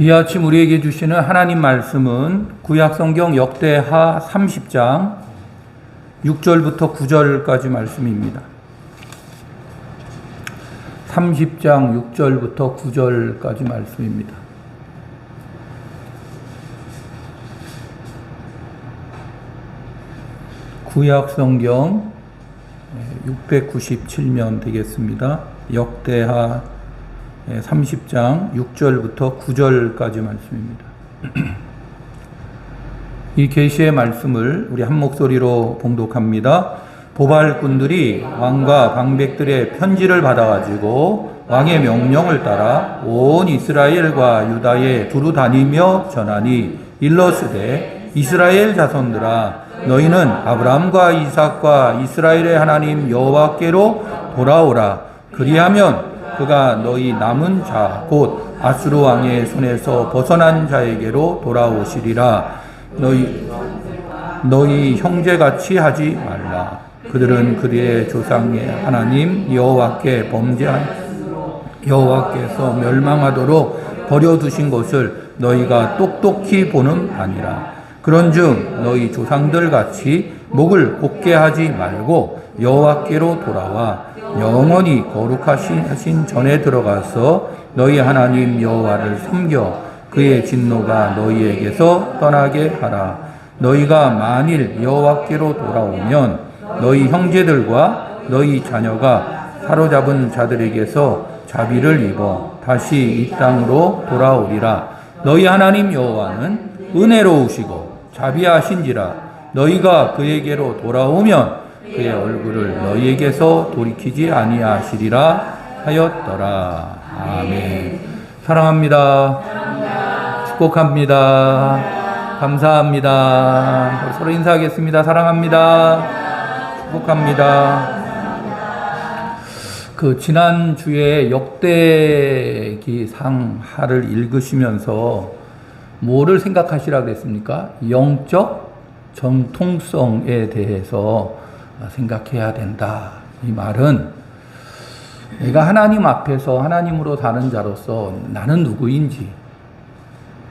이 아침 우리에게 주시는 하나님 말씀은 구약성경 역대하 30장 6절부터 9절까지 말씀입니다. 30장 6절부터 9절까지 말씀입니다. 구약성경 697면 되겠습니다. 역대하 30장 6절부터 9절까지 말씀입니다. 이 계시의 말씀을 우리 한 목소리로 봉독합니다. 보발꾼들이 왕과 방백들의 편지를 받아가지고 왕의 명령을 따라 온 이스라엘과 유다에 두루 다니며 전하니 일러스되 이스라엘 자손들아 너희는 아브라함과 이삭과 이스라엘의 하나님 여호와께로 돌아오라. 그리하면 그가 너희 남은 자 곧 아수르 왕의 손에서 벗어난 자에게로 돌아오시리라. 너희 형제같이 하지 말라. 그들은 그들의 조상의 하나님 여호와께 범죄한 여호와께서 멸망하도록 버려두신 것을 너희가 똑똑히 보는 아니라. 그런즉 너희 조상들 같이 목을 곧게 하지 말고 여호와께로 돌아와 영원히 거룩하신 전에 들어가서 너희 하나님 여호와를 섬겨 그의 진노가 너희에게서 떠나게 하라. 너희가 만일 여호와께로 돌아오면 너희 형제들과 너희 자녀가 사로잡은 자들에게서 자비를 입어 다시 이 땅으로 돌아오리라. 너희 하나님 여호와는 은혜로우시고 자비하신지라. 너희가 그에게로 돌아오면 그의 얼굴을 너희에게서 돌이키지 아니하시리라 하였더라. 아멘. 사랑합니다. 축복합니다. 감사합니다. 우리 서로 인사하겠습니다. 사랑합니다. 축복합니다. 지난 주에 역대기상 하를 읽으시면서 뭐를 생각하시라 그랬습니까? 영적 정통성에 대해서 생각해야 된다. 이 말은 내가 하나님 앞에서 하나님으로 사는 자로서 나는 누구인지,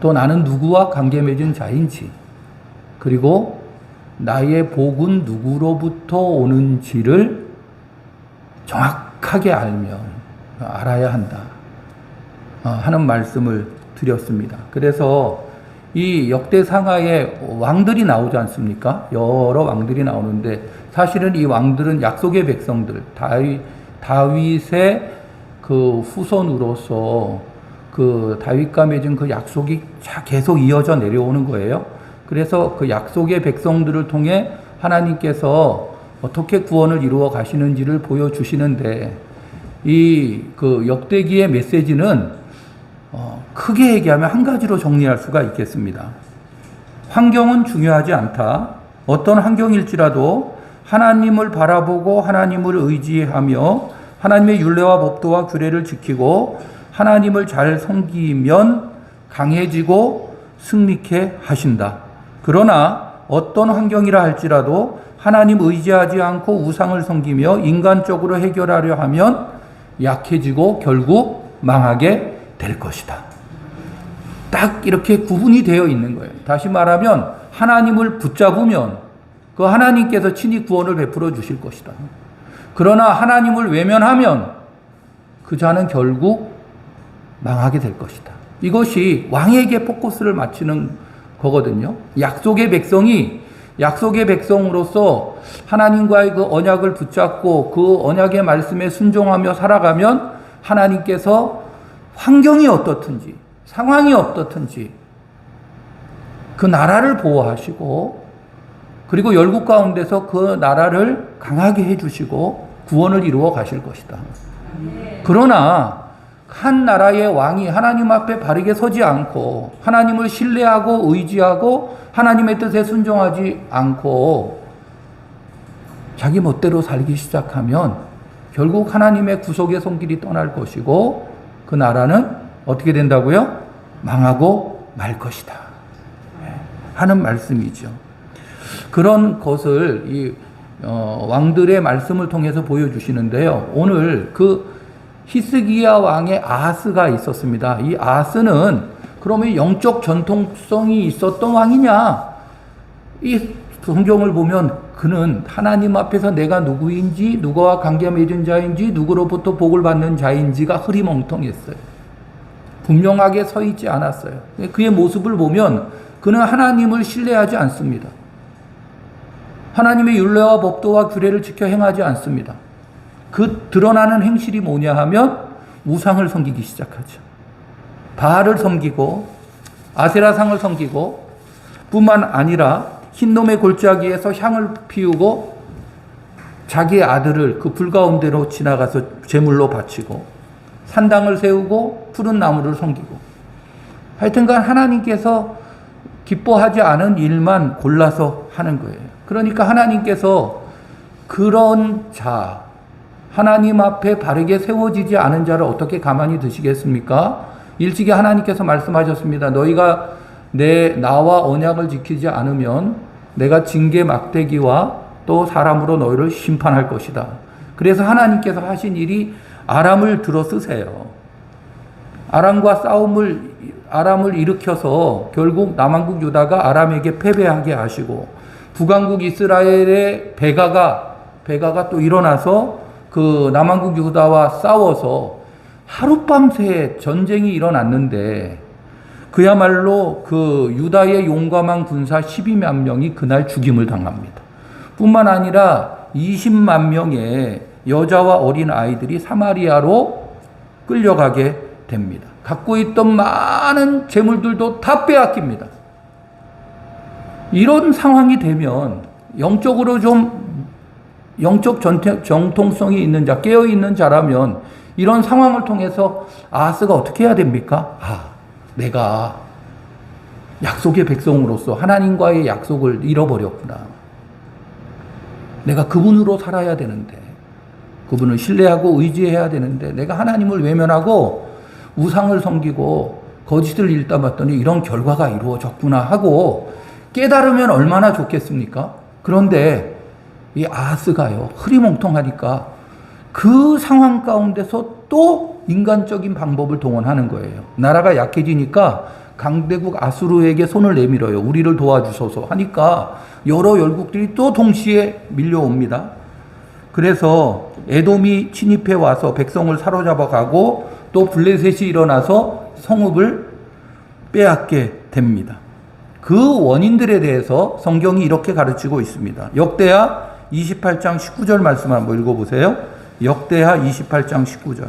또 나는 누구와 관계 맺은 자인지, 그리고 나의 복은 누구로부터 오는지를 정확하게 알아야 한다 하는 말씀을 드렸습니다. 그래서 이 역대상하에 왕들이 나오지 않습니까? 여러 왕들이 나오는데 사실은 이 왕들은 약속의 백성들, 다윗의 후손으로서 다윗과 맺은 약속이 계속 이어져 내려오는 거예요. 그래서 약속의 백성들을 통해 하나님께서 어떻게 구원을 이루어 가시는지를 보여주시는데 이 역대기의 메시지는 크게 얘기하면 한 가지로 정리할 수가 있겠습니다. 환경은 중요하지 않다. 어떤 환경일지라도 하나님을 바라보고 하나님을 의지하며 하나님의 율례와 법도와 규례를 지키고 하나님을 잘 섬기면 강해지고 승리케 하신다. 그러나 어떤 환경이라 할지라도 하나님 의지하지 않고 우상을 섬기며 인간적으로 해결하려 하면 약해지고 결국 망하게 될 것이다. 딱 이렇게 구분이 되어 있는 거예요. 다시 말하면 하나님을 붙잡으면 그 하나님께서 친히 구원을 베풀어 주실 것이다. 그러나 하나님을 외면하면 그 자는 결국 망하게 될 것이다. 이것이 왕에게 포커스를 맞추는 거거든요. 약속의 백성으로서 하나님과의 언약을 붙잡고 그 언약의 말씀에 순종하며 살아가면 하나님께서 환경이 어떻든지 상황이 어떻든지 그 나라를 보호하시고 그리고 열국 가운데서 그 나라를 강하게 해주시고 구원을 이루어 가실 것이다. 그러나 한 나라의 왕이 하나님 앞에 바르게 서지 않고 하나님을 신뢰하고 의지하고 하나님의 뜻에 순종하지 않고 자기 멋대로 살기 시작하면 결국 하나님의 구속의 손길이 떠날 것이고 그 나라는 어떻게 된다고요? 망하고 말 것이다 하는 말씀이죠. 그런 것을 이 왕들의 말씀을 통해서 보여주시는데요. 오늘 히스기야 왕의 아하스가 있었습니다. 이 아하스는 그러면 영적 전통성이 있었던 왕이냐? 이 성경을 보면 그는 하나님 앞에서 내가 누구인지, 누구와 관계 맺은 자인지, 누구로부터 복을 받는 자인지가 흐리멍텅했어요. 분명하게 서 있지 않았어요. 그의 모습을 보면 그는 하나님을 신뢰하지 않습니다. 하나님의 율례와 법도와 규례를 지켜 행하지 않습니다. 그 드러나는 행실이 뭐냐 하면 우상을 섬기기 시작하죠. 바알을 섬기고 아세라상을 섬기고 뿐만 아니라 흰놈의 골짜기에서 향을 피우고 자기의 아들을 그 불 가운데로 지나가서 제물로 바치고 산당을 세우고 푸른 나무를 섬기고 하여튼간 하나님께서 기뻐하지 않은 일만 골라서 하는 거예요. 그러니까 하나님께서 그런 자, 하나님 앞에 바르게 세워지지 않은 자를 어떻게 가만히 두시겠습니까? 일찍이 하나님께서 말씀하셨습니다. 너희가 나와 언약을 지키지 않으면 내가 징계 막대기와 또 사람으로 너희를 심판할 것이다. 그래서 하나님께서 하신 일이 아람을 들어 쓰세요. 아람과 아람을 일으켜서 결국 남왕국 유다가 아람에게 패배하게 하시고 북왕국 이스라엘의 베가가 또 일어나서 그 남왕국 유다와 싸워서 하룻밤새 전쟁이 일어났는데 그야말로 그 유다의 용감한 군사 12만 명이 그날 죽임을 당합니다. 뿐만 아니라 20만 명의 여자와 어린 아이들이 사마리아로 끌려가게 됩니다. 갖고 있던 많은 재물들도 다 빼앗깁니다. 이런 상황이 되면 영적으로 좀 영적 정통성이 있는 자, 깨어있는 자라면 이런 상황을 통해서 아하스가 어떻게 해야 됩니까? 내가 약속의 백성으로서 하나님과의 약속을 잃어버렸구나. 내가 그분으로 살아야 되는데, 그분을 신뢰하고 의지해야 되는데 내가 하나님을 외면하고 우상을 섬기고 거짓을 읽다 봤더니 이런 결과가 이루어졌구나 하고 깨달으면 얼마나 좋겠습니까? 그런데 이 아하스가요, 흐리멍텅하니까 그 상황 가운데서 또 인간적인 방법을 동원하는 거예요. 나라가 약해지니까 강대국 아수르에게 손을 내밀어요. 우리를 도와주소서 하니까 여러 열국들이 또 동시에 밀려옵니다. 그래서 에돔이 침입해 와서 백성을 사로잡아 가고 또 블레셋이 일어나서 성읍을 빼앗게 됩니다. 그 원인들에 대해서 성경이 이렇게 가르치고 있습니다. 역대하 28장 19절 말씀 한번 읽어보세요. 역대하 28장 19절.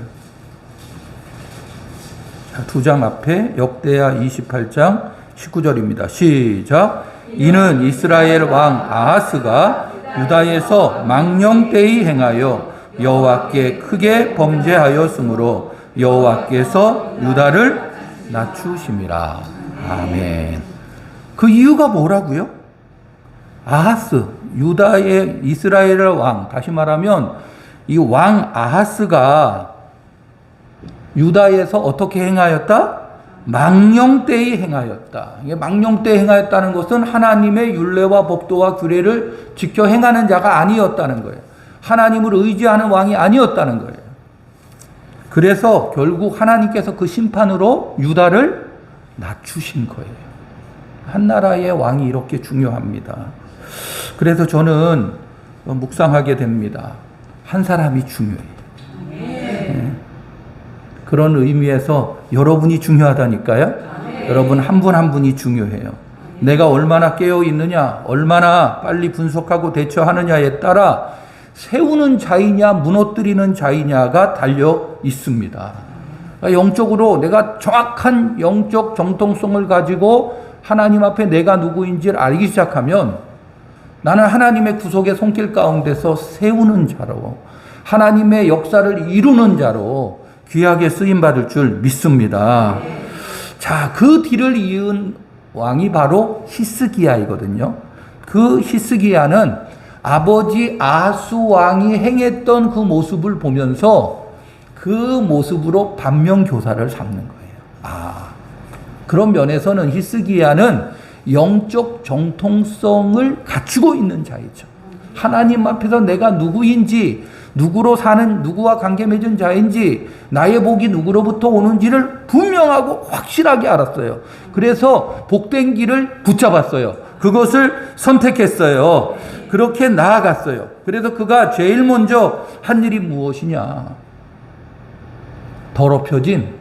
두 장 앞에 역대하 28장 19절입니다. 시작. 이는 이스라엘 왕 아하스가 유다에서 망령되이 행하여 여호와께 크게 범죄하였으므로 여호와께서 유다를 낮추심이라. 아멘. 그 이유가 뭐라고요? 아하스, 유다의 이스라엘 왕, 다시 말하면 이 왕 아하스가 유다에서 어떻게 행하였다? 망령되이 행하였다. 이게 망령되이 행하였다는 것은 하나님의 율례와 법도와 규례를 지켜 행하는 자가 아니었다는 거예요. 하나님을 의지하는 왕이 아니었다는 거예요. 그래서 결국 하나님께서 그 심판으로 유다를 낮추신 거예요. 한 나라의 왕이 이렇게 중요합니다. 그래서 저는 묵상하게 됩니다. 한 사람이 중요해요. 네. 그런 의미에서 여러분이 중요하다니까요. 여러분 한 분 한 분이 중요해요. 내가 얼마나 깨어 있느냐, 얼마나 빨리 분석하고 대처하느냐에 따라 세우는 자이냐 무너뜨리는 자이냐가 달려 있습니다. 영적으로 내가 정확한 영적 정통성을 가지고 하나님 앞에 내가 누구인지를 알기 시작하면 나는 하나님의 구속의 손길 가운데서 세우는 자로, 하나님의 역사를 이루는 자로 귀하게 쓰임받을 줄 믿습니다. 자, 그 뒤를 이은 왕이 바로 히스기야이거든요. 그 히스기야는 아버지 아하스 왕이 행했던 그 모습을 보면서 그 모습으로 반면교사를 삼는 거예요. 그런 면에서는 히스기야는 영적 정통성을 갖추고 있는 자이죠. 하나님 앞에서 내가 누구인지 누구로 사는 누구와 관계 맺은 자인지 나의 복이 누구로부터 오는지를 분명하고 확실하게 알았어요. 그래서 복된 길을 붙잡았어요. 그것을 선택했어요. 그렇게 나아갔어요. 그래서 그가 제일 먼저 한 일이 무엇이냐? 더럽혀진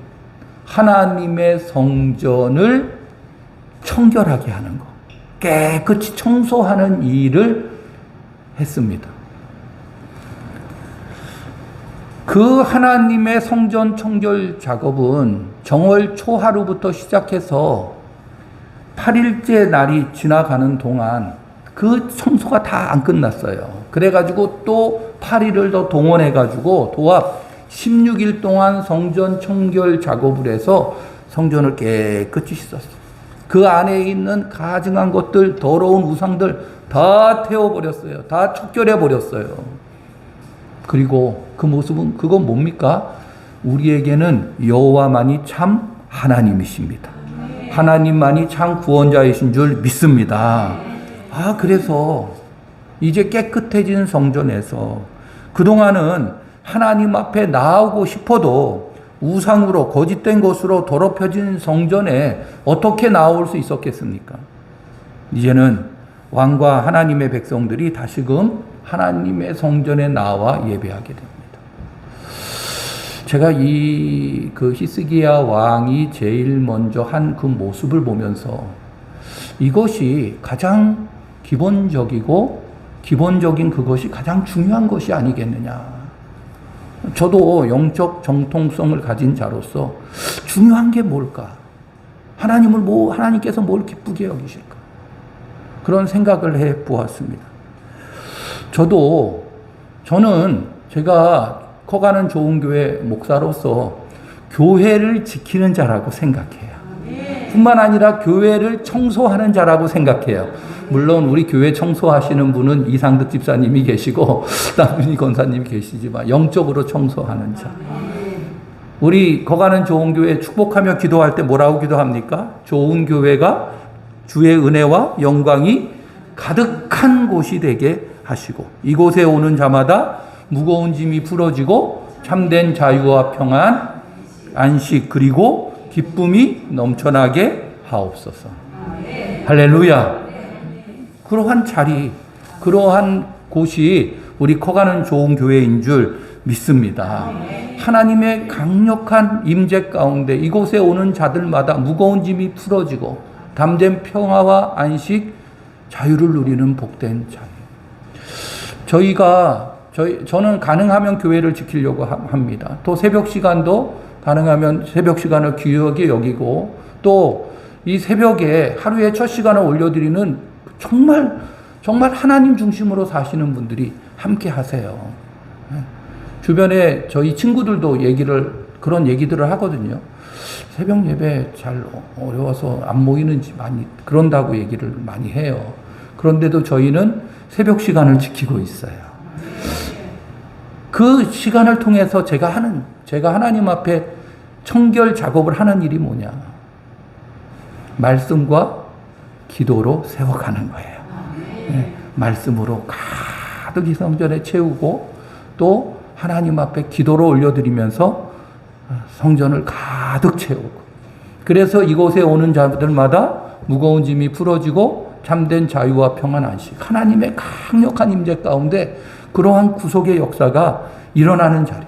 하나님의 성전을 청결하게 하는 것, 깨끗이 청소하는 일을 했습니다. 그 하나님의 성전 청결 작업은 정월 초하루부터 시작해서 8일째 날이 지나가는 동안 그 청소가 다 안 끝났어요. 그래가지고 또 8일을 더 동원해가지고 도합 16일 동안 성전 청결 작업을 해서 성전을 깨끗이 씻었어요. 그 안에 있는 가증한 것들, 더러운 우상들 다 태워버렸어요. 다 척결해버렸어요. 그리고 그 모습은 그건 뭡니까? 우리에게는 여호와만이 참 하나님이십니다. 하나님만이 참 구원자이신 줄 믿습니다. 그래서 이제 깨끗해진 성전에서 그동안은 하나님 앞에 나오고 싶어도 우상으로 거짓된 것으로 더럽혀진 성전에 어떻게 나올 수 있었겠습니까? 이제는 왕과 하나님의 백성들이 다시금 하나님의 성전에 나와 예배하게 됩니다. 제가 그 히스기야 왕이 제일 먼저 한 그 모습을 보면서 이것이 가장 기본적인 그것이 가장 중요한 것이 아니겠느냐. 저도 영적 정통성을 가진 자로서 중요한 게 뭘까? 하나님께서 뭘 기쁘게 여기실까? 그런 생각을 해 보았습니다. 저는 제가 커가는 좋은 교회 목사로서 교회를 지키는 자라고 생각해요. 뿐만 아니라 교회를 청소하는 자라고 생각해요. 물론 우리 교회 청소하시는 분은 이상득 집사님이 계시고 남준희 권사님이 계시지만 영적으로 청소하는 자. 우리 거가는 좋은 교회 축복하며 기도할 때 뭐라고 기도합니까? 좋은 교회가 주의 은혜와 영광이 가득한 곳이 되게 하시고 이곳에 오는 자마다 무거운 짐이 풀어지고 참된 자유와 평안, 안식 그리고 기쁨이 넘쳐나게 하옵소서. 할렐루야. 그러한 자리, 그러한 곳이 우리 커가는 좋은 교회인 줄 믿습니다. 하나님의 강력한 임재 가운데 이곳에 오는 자들마다 무거운 짐이 풀어지고 담된 평화와 안식, 자유를 누리는 복된 자유. 저는 가능하면 교회를 지키려고 합니다. 또 새벽 시간도 가능하면 새벽 시간을 귀하게 여기고 또 이 새벽에 하루에 첫 시간을 올려드리는 정말 하나님 중심으로 사시는 분들이 함께 하세요. 주변에 저희 친구들도 그런 얘기들을 하거든요. 새벽 예배 잘 어려워서 안 모이는지 많이 그런다고 얘기를 많이 해요. 그런데도 저희는 새벽 시간을 지키고 있어요. 그 시간을 통해서 제가 하나님 앞에 청결 작업을 하는 일이 뭐냐? 말씀과 기도로 세워가는 거예요. 네, 말씀으로 가득 이 성전에 채우고 또 하나님 앞에 기도로 올려드리면서 성전을 가득 채우고 그래서 이곳에 오는 자들마다 무거운 짐이 풀어지고 참된 자유와 평안 안식 하나님의 강력한 임재 가운데 그러한 구속의 역사가 일어나는 자리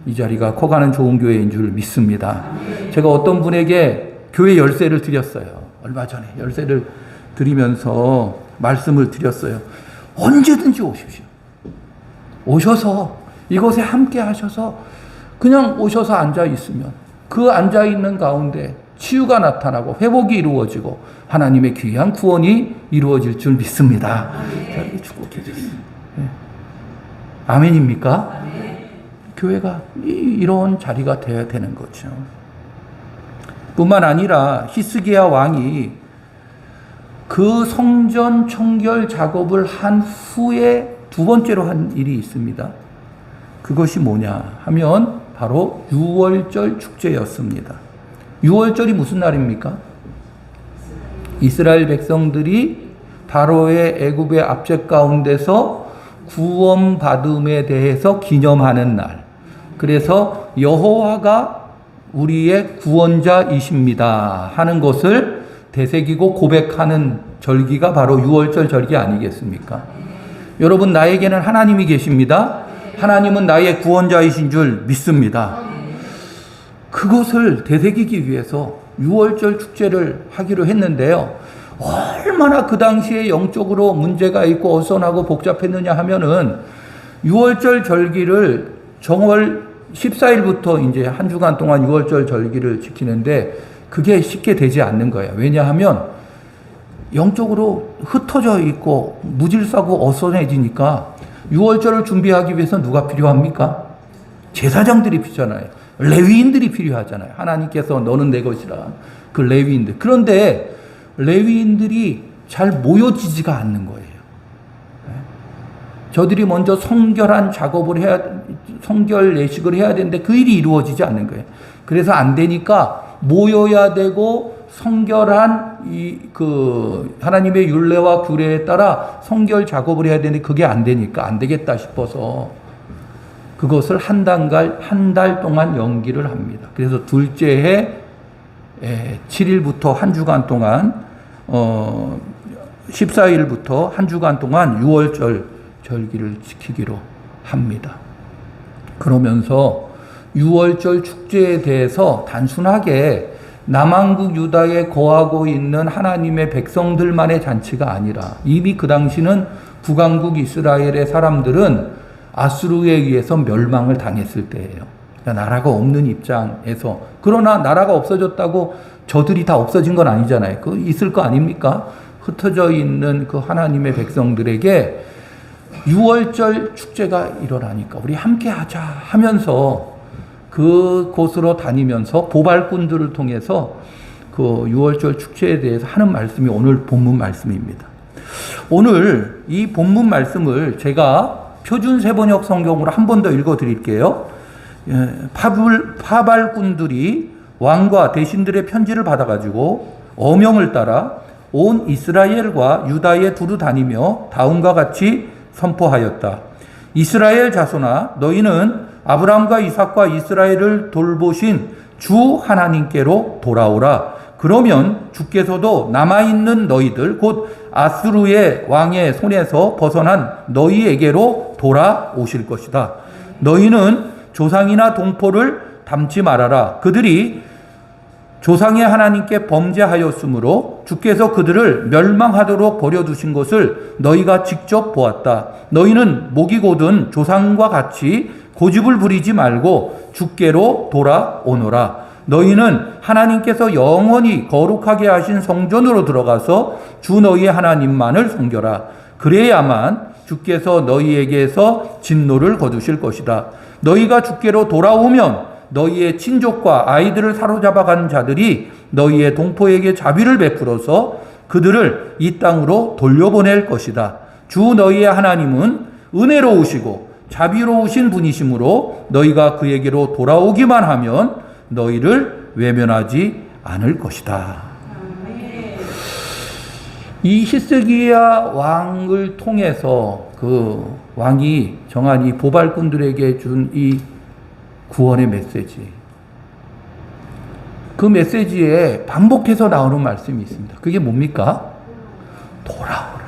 이 자리가 커가는 좋은 교회인 줄 믿습니다. 제가 어떤 분에게 교회 열쇠를 드렸어요. 얼마 전에 열쇠를 드리면서 말씀을 드렸어요. 언제든지 오십시오. 오셔서 이곳에 함께 하셔서 그냥 오셔서 앉아 있으면 그 앉아 있는 가운데 치유가 나타나고 회복이 이루어지고 하나님의 귀한 구원이 이루어질 줄 믿습니다. 자, 축복해 주세요. 네. 아멘입니까? 아멘. 교회가 이런 자리가 되어야 되는 거죠. 뿐만 아니라 히스기야 왕이 그 성전 청결 작업을 한 후에 두 번째로 한 일이 있습니다. 그것이 뭐냐 하면 바로 유월절 축제였습니다. 유월절이 무슨 날입니까? 이스라엘 백성들이 바로의 애굽의 압제 가운데서 구원받음에 대해서 기념하는 날. 그래서 여호와가 우리의 구원자이십니다 하는 것을 되새기고 고백하는 절기가 바로 유월절 절기 아니겠습니까? 여러분, 나에게는 하나님이 계십니다. 하나님은 나의 구원자이신 줄 믿습니다. 그것을 되새기기 위해서 유월절 축제를 하기로 했는데요. 얼마나 그 당시에 영적으로 문제가 있고 어선하고 복잡했느냐 하면은 유월절 절기를 정월 14일부터 이제 한 주간 동안 유월절 절기를 지키는데 그게 쉽게 되지 않는 거예요. 왜냐하면 영적으로 흩어져 있고 무질서고 어선해지니까 유월절을 준비하기 위해서 누가 필요합니까? 제사장들이 필요하잖아요. 레위인들이 필요하잖아요. 하나님께서 너는 내 것이라. 그 레위인들. 그런데 레위인들이 잘 모여지지가 않는 거예요. 저들이 먼저 성결한 작업을 해야, 성결 예식을 해야 되는데 그 일이 이루어지지 않는 거예요. 그래서 안 되니까 모여야 되고 성결한 하나님의 율례와 규례에 따라 성결 작업을 해야 되는데 그게 안 되니까 안 되겠다 싶어서 그것을 한 달 동안 연기를 합니다. 그래서 둘째 해 7일부터 한 주간 동안 14일부터 한 주간 동안 유월절 절기를 지키기로 합니다. 그러면서 유월절 축제에 대해서 단순하게 남한국 유다에 거하고 있는 하나님의 백성들만의 잔치가 아니라 이미 그 당시는 북왕국 이스라엘의 사람들은 아수르에 의해서 멸망을 당했을 때예요. 나라가 없는 입장에서. 그러나 나라가 없어졌다고 저들이 다 없어진 건 아니잖아요. 그 있을 거 아닙니까? 흩어져 있는 그 하나님의 백성들에게 유월절 축제가 일어나니까 우리 함께 하자 하면서 그곳으로 다니면서 보발꾼들을 통해서 그 유월절 축제에 대해서 하는 말씀이 오늘 본문 말씀입니다. 오늘 이 본문 말씀을 제가 표준 세번역 성경으로 한 번 더 읽어 드릴게요. 파발꾼들이 왕과 대신들의 편지를 받아가지고 어명을 따라 온 이스라엘과 유다에 두루 다니며 다음과 같이 선포하였다. 이스라엘 자손아, 너희는 아브라함과 이삭과 이스라엘을 돌보신 주 하나님께로 돌아오라. 그러면 주께서도 남아있는 너희들 곧 아수르의 왕의 손에서 벗어난 너희에게로 돌아오실 것이다. 너희는 조상이나 동포를 닮지 말아라. 그들이 조상의 하나님께 범죄하였으므로 주께서 그들을 멸망하도록 버려두신 것을 너희가 직접 보았다. 너희는 목이 곧은 조상과 같이 고집을 부리지 말고 주께로 돌아오너라. 너희는 하나님께서 영원히 거룩하게 하신 성전으로 들어가서 주 너희의 하나님만을 섬겨라. 그래야만 주께서 너희에게서 진노를 거두실 것이다. 너희가 주께로 돌아오면 너희의 친족과 아이들을 사로잡아간 자들이 너희의 동포에게 자비를 베풀어서 그들을 이 땅으로 돌려보낼 것이다. 주 너희의 하나님은 은혜로우시고 자비로우신 분이시므로 너희가 그에게로 돌아오기만 하면 너희를 외면하지 않을 것이다. 이 히스기야 왕을 통해서 그 왕이 정한 이 보발꾼들에게 준 이 구원의 메시지, 그 메시지에 반복해서 나오는 말씀이 있습니다. 그게 뭡니까? 돌아오라.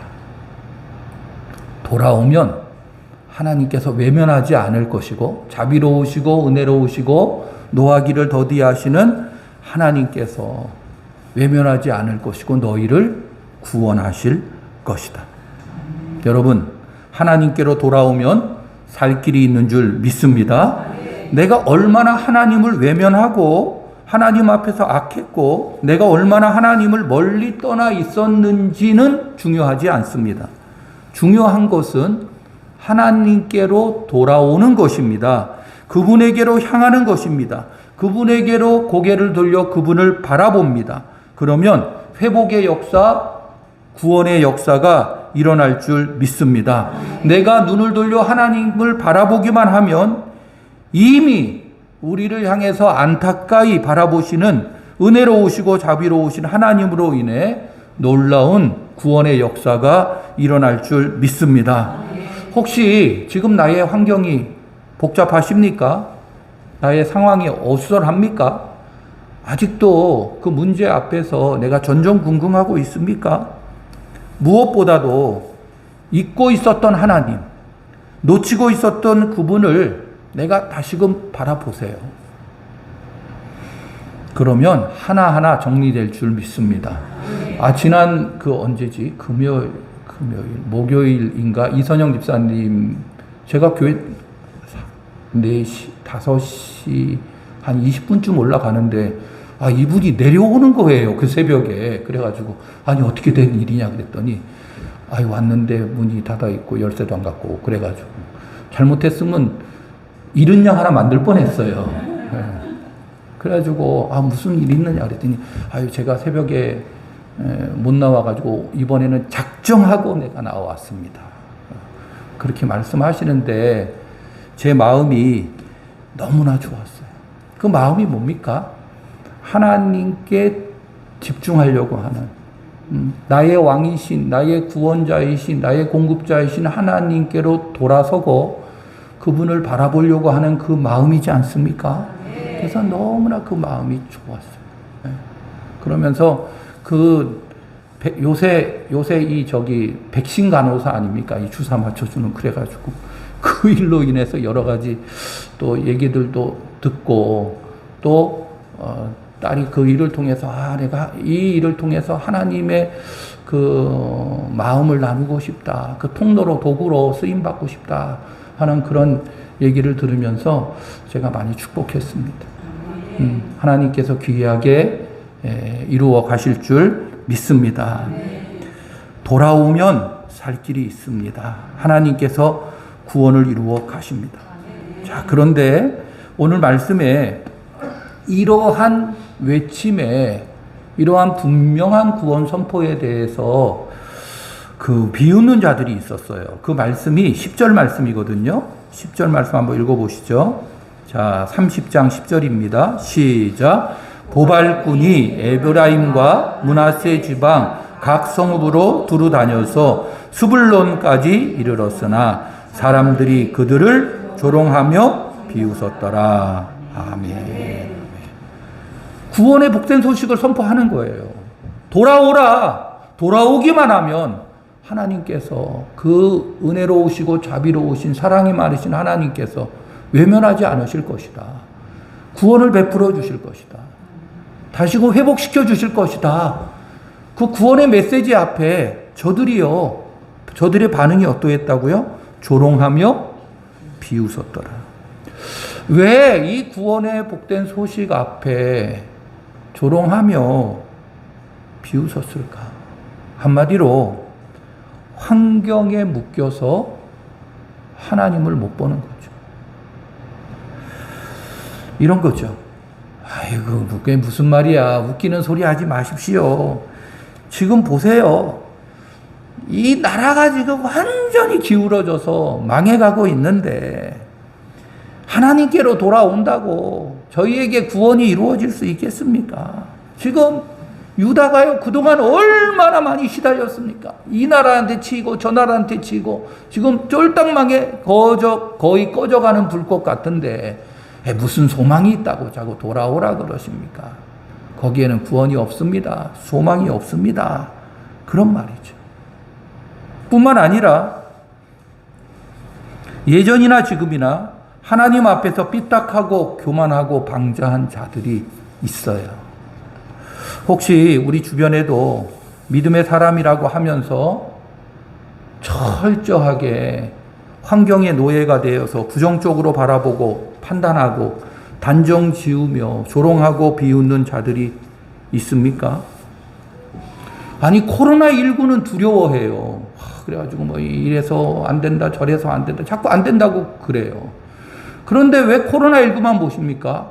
돌아오면 하나님께서 외면하지 않을 것이고 자비로우시고 은혜로우시고 노하기를 더디하시는 하나님께서 외면하지 않을 것이고 너희를 구원하실 것이다. 여러분, 하나님께로 돌아오면 살 길이 있는 줄 믿습니다. 내가 얼마나 하나님을 외면하고 하나님 앞에서 악했고 내가 얼마나 하나님을 멀리 떠나 있었는지는 중요하지 않습니다. 중요한 것은 하나님께로 돌아오는 것입니다. 그분에게로 향하는 것입니다. 그분에게로 고개를 돌려 그분을 바라봅니다. 그러면 회복의 역사, 구원의 역사가 일어날 줄 믿습니다. 내가 눈을 돌려 하나님을 바라보기만 하면 이미 우리를 향해서 안타까이 바라보시는 은혜로우시고 자비로우신 하나님으로 인해 놀라운 구원의 역사가 일어날 줄 믿습니다. 혹시 지금 나의 환경이 복잡하십니까? 나의 상황이 어수선합니까? 아직도 그 문제 앞에서 내가 전전긍긍하고 있습니까? 무엇보다도 잊고 있었던 하나님, 놓치고 있었던 그분을 내가 다시금 바라보세요. 그러면 하나하나 정리될 줄 믿습니다. 지난 언제지? 목요일인가? 이선영 집사님, 제가 교회 4시, 5시 한 20분쯤 올라가는데, 이분이 내려오는 거예요. 그 새벽에. 그래가지고, 어떻게 된 일이냐 그랬더니, 왔는데 문이 닫아있고, 열쇠도 안 갖고, 그래가지고, 잘못했으면 이른 양 하나 만들 뻔 했어요. 네. 그래가지고, 무슨 일이 있느냐 그랬더니, 제가 새벽에 못 나와가지고, 이번에는 작정하고 내가 나왔습니다. 그렇게 말씀하시는데, 제 마음이 너무나 좋았어요. 그 마음이 뭡니까? 하나님께 집중하려고 하는, 나의 왕이신, 나의 구원자이신, 나의 공급자이신 하나님께로 돌아서고 그분을 바라보려고 하는 그 마음이지 않습니까? 그래서 너무나 그 마음이 좋았어요. 그러면서 요새 백신 간호사 아닙니까? 이 주사 맞춰주는, 그래가지고 그 일로 인해서 여러 가지 또 얘기들도 듣고, 또 딸이 그 일을 통해서 내가 이 일을 통해서 하나님의 그 마음을 나누고 싶다, 그 통로로, 도구로 쓰임 받고 싶다 하는 그런 얘기를 들으면서 제가 많이 축복했습니다. 하나님께서 귀하게 이루어 가실 줄 믿습니다. 돌아오면 살 길이 있습니다. 하나님께서 구원을 이루어 가십니다. 자, 그런데 오늘 말씀에 이러한 외침에, 이러한 분명한 구원 선포에 대해서 비웃는 자들이 있었어요. 그 말씀이 10절 말씀이거든요. 10절 말씀 한번 읽어보시죠. 자, 30장 10절입니다. 시작. 보발꾼이 에브라임과 므낫세 지방 각 성읍으로 두루 다녀서 스불론까지 이르렀으나 사람들이 그들을 조롱하며 비웃었더라. 아멘. 구원의 복된 소식을 선포하는 거예요. 돌아오라. 돌아오기만 하면 하나님께서, 그 은혜로우시고 자비로우신 사랑이 많으신 하나님께서 외면하지 않으실 것이다. 구원을 베풀어 주실 것이다. 다시금 회복시켜 주실 것이다. 그 구원의 메시지 앞에 저들의 반응이 어떠했다고요? 조롱하며 비웃었더라. 왜 이 구원의 복된 소식 앞에 조롱하며 비웃었을까? 한마디로 환경에 묶여서 하나님을 못 보는 거죠. 이런 거죠. 그게 무슨 말이야. 웃기는 소리 하지 마십시오. 지금 보세요. 이 나라가 지금 완전히 기울어져서 망해가고 있는데 하나님께로 돌아온다고 저희에게 구원이 이루어질 수 있겠습니까? 지금 유다가요, 그동안 얼마나 많이 시달렸습니까? 이 나라한테 치고 저 나라한테 치고 지금 쫄딱망에 거의 꺼져가는 불꽃 같은데 무슨 소망이 있다고 자꾸 돌아오라 그러십니까? 거기에는 구원이 없습니다. 소망이 없습니다. 그런 말이죠. 뿐만 아니라 예전이나 지금이나 하나님 앞에서 삐딱하고 교만하고 방자한 자들이 있어요. 혹시 우리 주변에도 믿음의 사람이라고 하면서 철저하게 환경의 노예가 되어서 부정적으로 바라보고 판단하고 단정 지으며 조롱하고 비웃는 자들이 있습니까? 아니, 코로나19는 두려워해요. 그래가지고 이래서 안 된다, 저래서 안 된다, 자꾸 안 된다고 그래요. 그런데 왜 코로나19만 보십니까?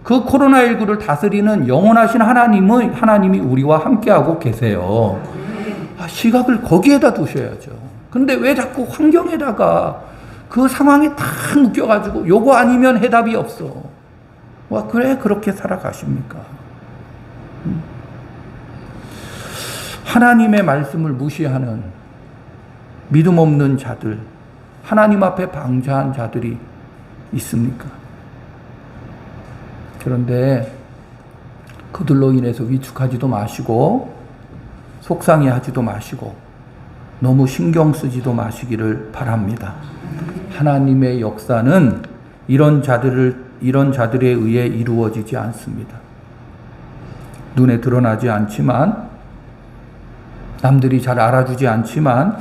그 코로나19를 다스리는 영원하신 하나님이 우리와 함께하고 계세요. 시각을 거기에다 두셔야죠. 근데 왜 자꾸 환경에다가 그 상황이 다 묶여가지고 요거 아니면 해답이 없어. 그래, 그렇게 살아가십니까? 하나님의 말씀을 무시하는 믿음 없는 자들, 하나님 앞에 방자한 자들이 있습니까? 그런데 그들로 인해서 위축하지도 마시고 속상해하지도 마시고 너무 신경 쓰지도 마시기를 바랍니다. 하나님의 역사는 이런 자들에 의해 이루어지지 않습니다. 눈에 드러나지 않지만, 남들이 잘 알아주지 않지만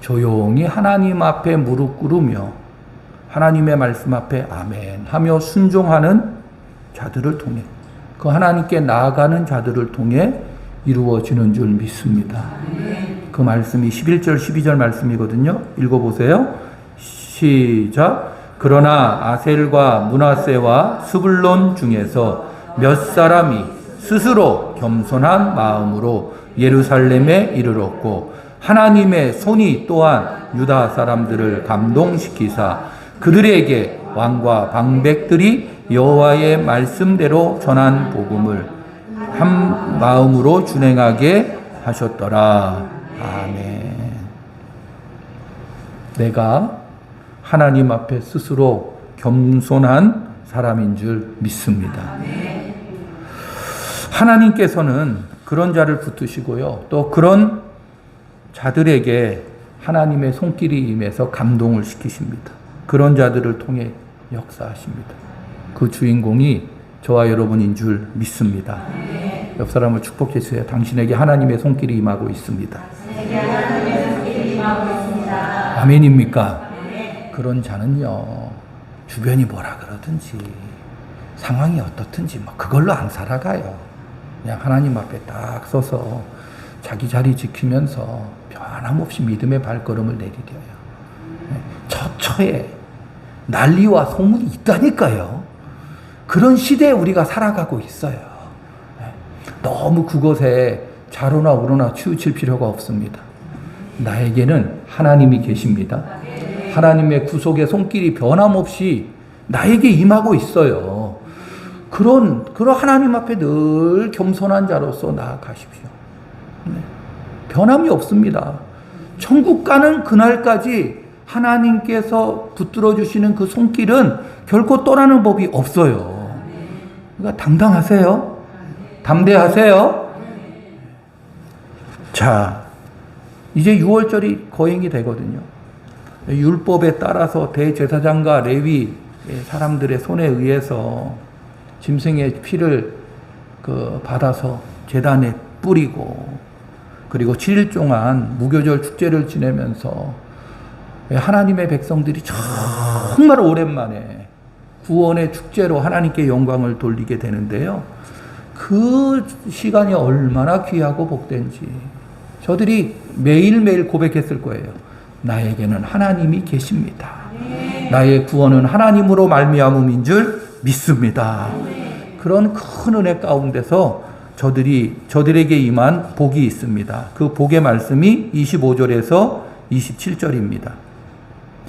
조용히 하나님 앞에 무릎 꿇으며 하나님의 말씀 앞에 아멘 하며 순종하는 자들을 통해, 그 하나님께 나아가는 자들을 통해 이루어지는 줄 믿습니다. 그 말씀이 11절 12절 말씀이거든요. 읽어보세요. 시작. 그러나 아셀과 므낫세와 스불론 중에서 몇 사람이 스스로 겸손한 마음으로 예루살렘에 이르렀고 하나님의 손이 또한 유다 사람들을 감동시키사 그들에게 왕과 방백들이 여호와의 말씀대로 전한 복음을 한 마음으로 준행하게 하셨더라. 아멘. 내가 하나님 앞에 스스로 겸손한 사람인 줄 믿습니다. 하나님께서는 그런 자를 붙드시고요, 또 그런 자들에게 하나님의 손길이 임해서 감동을 시키십니다. 그런 자들을 통해 역사하십니다. 그 주인공이 저와 여러분인 줄 믿습니다. 옆 사람을 축복해 주세요. 당신에게 하나님의 손길이 임하고 있습니다. 아멘입니까? 그런 자는요, 주변이 뭐라 그러든지 상황이 어떻든지 그걸로 안 살아가요. 그냥 하나님 앞에 딱 서서 자기 자리 지키면서 변함없이 믿음의 발걸음을 내디뎌요. 처처에 난리와 소문이 있다니까요. 그런 시대에 우리가 살아가고 있어요. 너무 그것에 좌로나 우로나 치우칠 필요가 없습니다. 나에게는 하나님이 계십니다. 하나님의 구속의 손길이 변함없이 나에게 임하고 있어요. 그런 하나님 앞에 늘 겸손한 자로서 나아가십시오. 변함이 없습니다. 천국 가는 그날까지 하나님께서 붙들어 주시는 그 손길은 결코 떠나는 법이 없어요. 그러니까 당당하세요. 담대하세요. 자, 이제 6월절이 거행이 되거든요. 율법에 따라서 대제사장과 레위 사람들의 손에 의해서 짐승의 피를 받아서 제단에 뿌리고, 그리고 7일 동안 무교절 축제를 지내면서 하나님의 백성들이 정말 오랜만에 구원의 축제로 하나님께 영광을 돌리게 되는데요. 그 시간이 얼마나 귀하고 복된지 저들이 매일매일 고백했을 거예요. 나에게는 하나님이 계십니다. 나의 구원은 하나님으로 말미암음인 줄 믿습니다. 그런 큰 은혜 가운데서 저들에게 임한 복이 있습니다. 그 복의 말씀이 25절에서 27절입니다.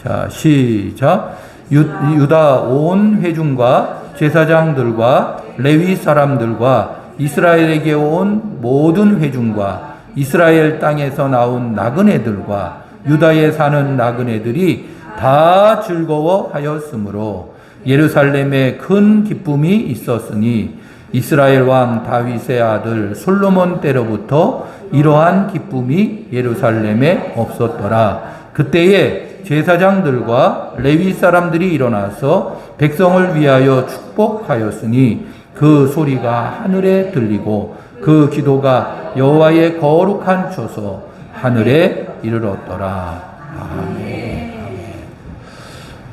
자, 시작. 유다 온 회중과 제사장들과 레위 사람들과 이스라엘에게 온 모든 회중과 이스라엘 땅에서 나온 나그네들과 유다에 사는 나그네들이 다 즐거워하였으므로 예루살렘에 큰 기쁨이 있었으니 이스라엘 왕 다윗의 아들 솔로몬 때로부터 이러한 기쁨이 예루살렘에 없었더라. 그때에 제사장들과 레위 사람들이 일어나서 백성을 위하여 축복하였으니 그 소리가 하늘에 들리고 그 기도가 여호와의 거룩한 처소 하늘에 이르렀더라. 아멘.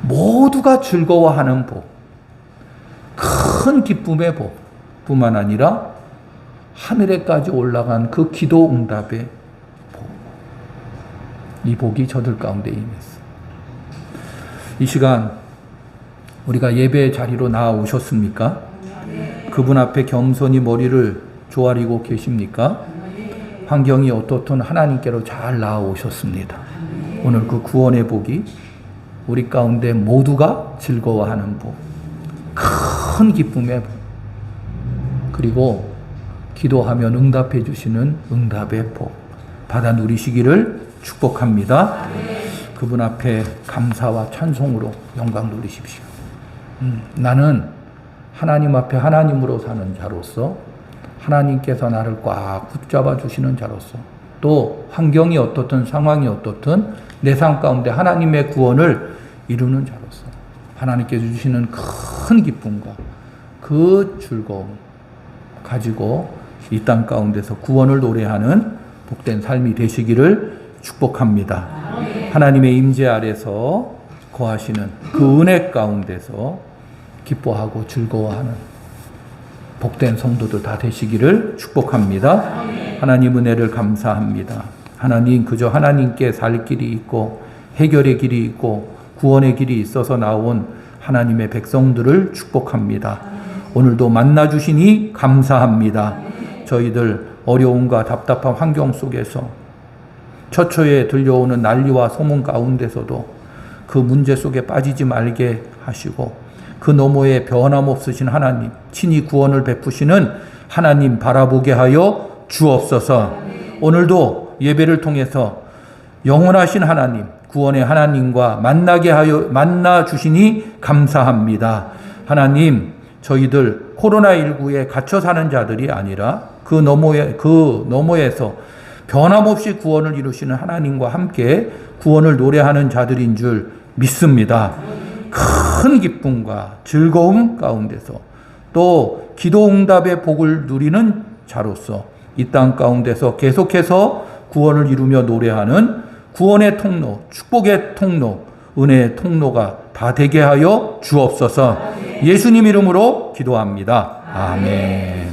모두가 즐거워하는 복, 큰 기쁨의 복 뿐만 아니라 하늘에까지 올라간 그 기도 응답의 복, 이 복이 저들 가운데 임했어요. 이 시간 우리가 예배의 자리로 나아오셨습니까? 그분 앞에 겸손히 머리를 조아리고 계십니까? 환경이 어떻든 하나님께로 잘 나아오셨습니다. 오늘 그 구원의 복이 우리 가운데 모두가 즐거워하는 복, 큰 기쁨의 복, 그리고 기도하면 응답해 주시는 응답의 복 받아 누리시기를 축복합니다. 그분 앞에 감사와 찬송으로 영광 돌리십시오. 나는 하나님 앞에 하나님으로 사는 자로서 하나님께서 나를 꽉 붙잡아 주시는 자로서 또 환경이 어떻든 상황이 어떻든 내 삶 가운데 하나님의 구원을 이루는 자로서 하나님께서 주시는 큰 기쁨과 그 즐거움 가지고 이 땅 가운데서 구원을 노래하는 복된 삶이 되시기를 축복합니다. 하나님의 임재 아래서 거하시는 그 은혜 가운데서 기뻐하고 즐거워하는 복된 성도들 다 되시기를 축복합니다. 하나님 은혜를 감사합니다. 하나님 그저 하나님께 살 길이 있고 해결의 길이 있고 구원의 길이 있어서 나온 하나님의 백성들을 축복합니다. 오늘도 만나 주시니 감사합니다. 저희들 어려움과 답답한 환경 속에서 처처에 들려오는 난리와 소문 가운데서도 그 문제 속에 빠지지 말게 하시고 그 너머에 변함없으신 하나님, 친히 구원을 베푸시는 하나님 바라보게 하여 주옵소서. 오늘도 예배를 통해서 영원하신 하나님, 구원의 하나님과 만나 주시니 감사합니다. 하나님, 저희들 코로나19에 갇혀 사는 자들이 아니라 그 너머에서 변함없이 구원을 이루시는 하나님과 함께 구원을 노래하는 자들인 줄 믿습니다. 큰 기쁨과 즐거움 가운데서 또 기도 응답의 복을 누리는 자로서 이 땅 가운데서 계속해서 구원을 이루며 노래하는 구원의 통로, 축복의 통로, 은혜의 통로가 다 되게 하여 주옵소서. 예수님 이름으로 기도합니다. 아멘.